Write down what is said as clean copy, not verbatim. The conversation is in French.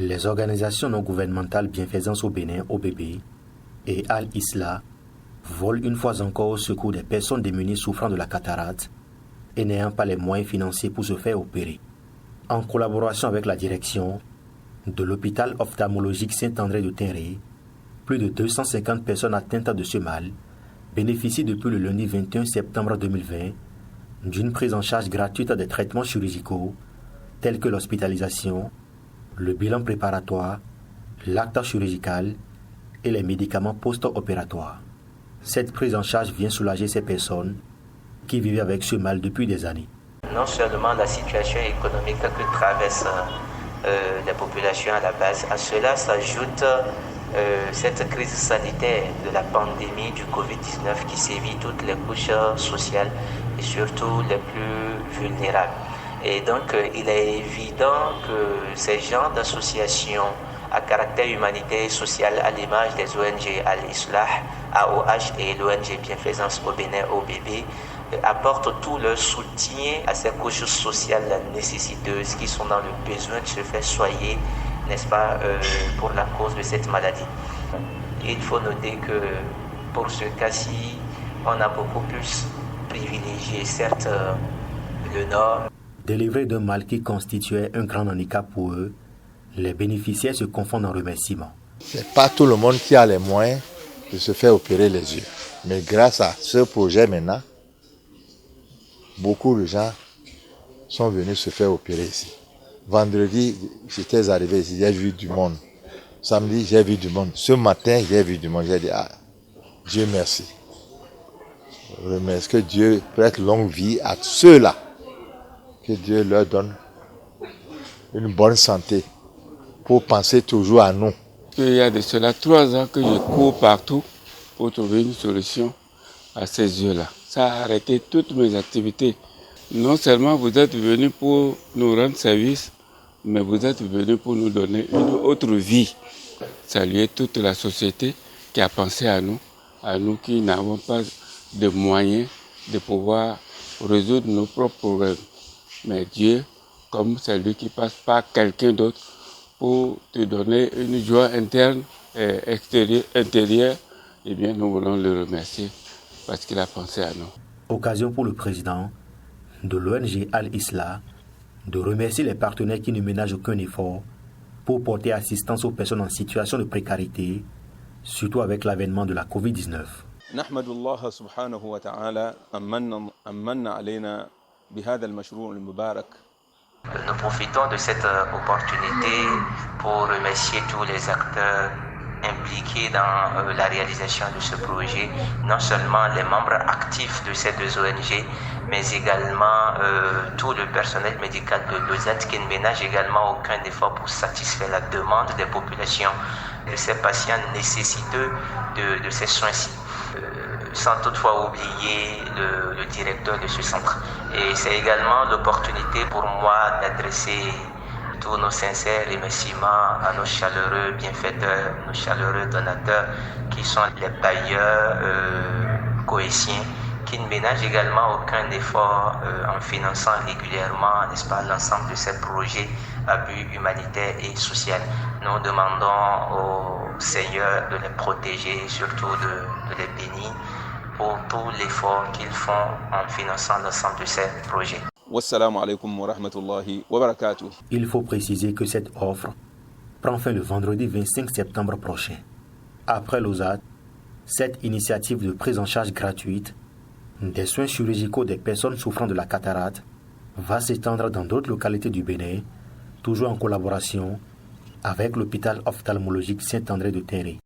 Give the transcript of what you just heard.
Les organisations non gouvernementales Bienfaisance au Bénin, OBB, et Al-Isla volent une fois encore au secours des personnes démunies souffrant de la cataracte et n'ayant pas les moyens financiers pour se faire opérer. En collaboration avec la direction de l'hôpital ophtalmologique Saint-André de Tinré, plus de 250 personnes atteintes de ce mal bénéficient depuis le lundi 21 septembre 2020 d'une prise en charge gratuite des traitements chirurgicaux tels que l'hospitalisation, le bilan préparatoire, l'acte chirurgical et les médicaments post-opératoires. Cette prise en charge vient soulager ces personnes qui vivent avec ce mal depuis des années. Non seulement la situation économique que traversent les populations à la base, à cela s'ajoute cette crise sanitaire de la pandémie du Covid-19 qui sévit toutes les couches sociales et surtout les plus vulnérables. Et donc, il est évident que ces genres d'associations à caractère humanitaire et social, à l'image des ONG Al-Islah, AOH et l'ONG Bienfaisance au Bénin, OBB, apportent tout leur soutien à ces couches sociales nécessiteuses qui sont dans le besoin de se faire soigner, n'est-ce pas, pour la cause de cette maladie. Il faut noter que pour ce cas-ci, on a beaucoup plus privilégié, certes, le Nord. Délivrés d'un mal qui constituait un grand handicap pour eux, les bénéficiaires se confondent en remerciements. Ce n'est pas tout le monde qui a les moyens de se faire opérer les yeux. Mais grâce à ce projet maintenant, beaucoup de gens sont venus se faire opérer ici. Vendredi, j'étais arrivé ici, j'ai vu du monde. Samedi, j'ai vu du monde. Ce matin, j'ai vu du monde. J'ai dit, Dieu merci. Je remercie que Dieu prête longue vie à ceux-là. Que Dieu leur donne une bonne santé pour penser toujours à nous. Il y a de cela 3 ans que je cours partout pour trouver une solution à ces yeux-là. Ça a arrêté toutes mes activités. Non seulement vous êtes venus pour nous rendre service, mais vous êtes venus pour nous donner une autre vie. Saluer toute la société qui a pensé à nous qui n'avons pas de moyens de pouvoir résoudre nos propres problèmes. Mais Dieu, comme c'est lui qui passe par quelqu'un d'autre pour te donner une joie interne et intérieure, eh bien nous voulons le remercier parce qu'il a pensé à nous. Occasion pour le président de l'ONG Al-Isla de remercier les partenaires qui ne ménagent aucun effort pour porter assistance aux personnes en situation de précarité, surtout avec l'avènement de la Covid-19. نحمد الله سبحانه وتعالى أمن علينا بهذا المشروع المبارك. Nous profitons de cette opportunité pour remercier tous les acteurs impliqués dans la réalisation de ce projet, non seulement les membres actifs de ces 2 ONG, mais également tout le personnel médical de l'OZAT qui ne ménage également aucun effort pour satisfaire la demande des populations, de ces patients nécessiteux de ces soins-ci. Sans toutefois oublier le directeur de ce centre. Et c'est également l'opportunité pour moi d'adresser tous nos sincères remerciements à nos chaleureux bienfaiteurs, nos chaleureux donateurs qui sont les bailleurs coétiens, qui ne ménagent également aucun effort en finançant régulièrement, n'est-ce pas, l'ensemble de ces projets à but humanitaire et social. Nous demandons au Seigneur de les protéger, surtout de les bénir pour tout l'effort qu'ils font en finançant l'ensemble de ces projets. Il faut préciser que cette offre prend fin le vendredi 25 septembre prochain. Après l'OZAT, cette initiative de prise en charge gratuite des soins chirurgicaux des personnes souffrant de la cataracte va s'étendre dans d'autres localités du Bénin, toujours en collaboration avec l'hôpital ophtalmologique Saint-André de Tinré.